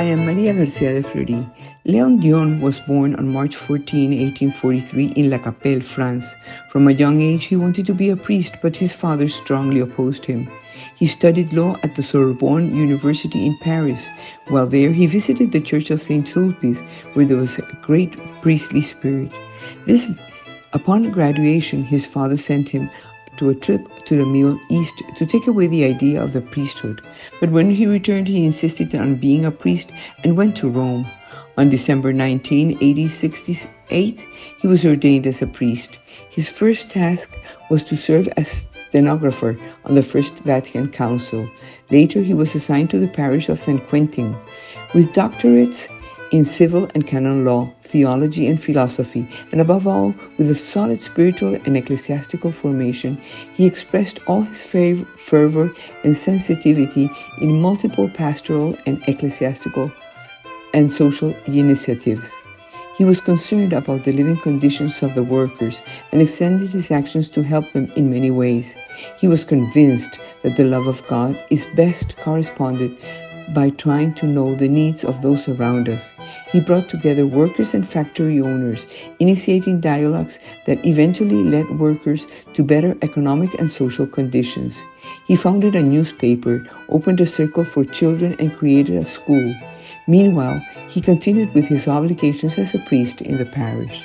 am Maria Garcia de Fleury. Léon Dehon was born on March 14, 1843 in La Capelle, France. From a young age, he wanted to be a priest, but his father strongly opposed him. He studied law at the Sorbonne University in Paris. While there, he visited the Church of St. Sulpice, where there was a great priestly spirit. Upon graduation, his father sent him to a trip to the Middle East to take away the idea of the priesthood. But when he returned, he insisted on being a priest and went to Rome. On December 19, 1868, he was ordained as a priest. His first task was to serve as stenographer on the First Vatican Council. Later, he was assigned to the parish of St. Quentin. With doctorates in civil and canon law, theology and philosophy, and above all, with a solid spiritual and ecclesiastical formation, he expressed all his fervor and sensitivity in multiple pastoral and ecclesiastical and social initiatives. He was concerned about the living conditions of the workers and extended his actions to help them in many ways. He was convinced that the love of God is best corresponded by trying to know the needs of those around us. He brought together workers and factory owners, initiating dialogues that eventually led workers to better economic and social conditions. He founded a newspaper, opened a circle for children, and created a school. Meanwhile, he continued with his obligations as a priest in the parish.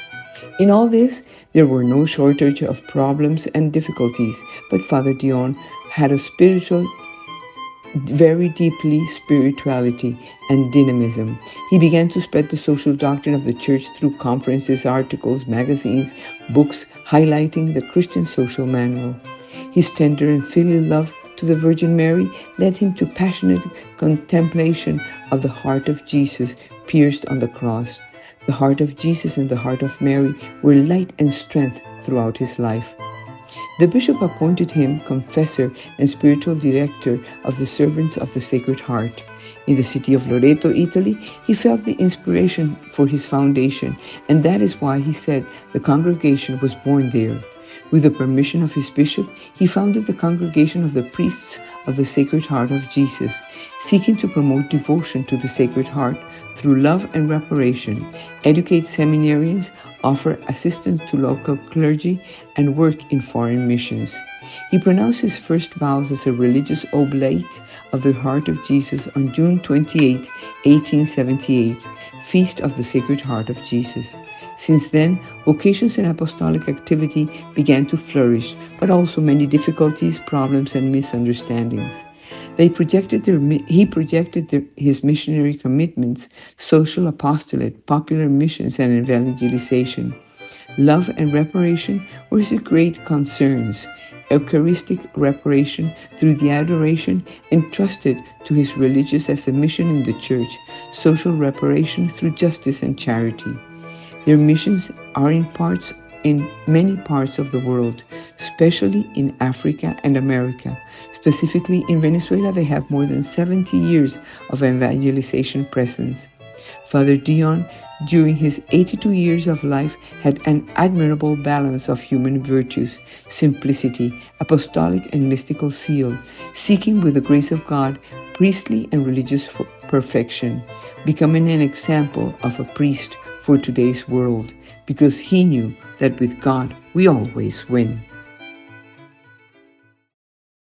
In all this, there were no shortage of problems and difficulties, but Father Dehon had a very deeply spirituality and dynamism. He began to spread the social doctrine of the church through conferences, articles, magazines, books, highlighting the Christian social manual. His tender and filial love to the Virgin Mary led him to passionate contemplation of the heart of Jesus pierced on the cross. The heart of Jesus and the heart of Mary were light and strength throughout his life. The bishop appointed him confessor and spiritual director of the Servants of the Sacred Heart. In the city of Loreto, Italy, he felt the inspiration for his foundation, and that is why he said the congregation was born there. With the permission of his bishop, he founded the Congregation of the Priests of the Sacred Heart of Jesus, seeking to promote devotion to the Sacred Heart through love and reparation, educate seminarians, offer assistance to local clergy, and work in foreign missions. He pronounced his first vows as a religious oblate of the Heart of Jesus on June 28, 1878, Feast of the Sacred Heart of Jesus. Since then, vocations and apostolic activity began to flourish, but also many difficulties, problems, and misunderstandings. He projected his missionary commitments, social apostolate, popular missions, and evangelization. Love and reparation were his great concerns. Eucharistic reparation through the adoration entrusted to his religious as a mission in the church, social reparation through justice and charity. Their missions are in many parts of the world, especially in Africa and America. Specifically in Venezuela, they have more than 70 years of evangelization presence. Father Dehon, during his 82 years of life, had an admirable balance of human virtues, simplicity, apostolic and mystical zeal, seeking with the grace of God priestly and religious perfection, becoming an example of a priest for today's world, because he knew that with God we always win.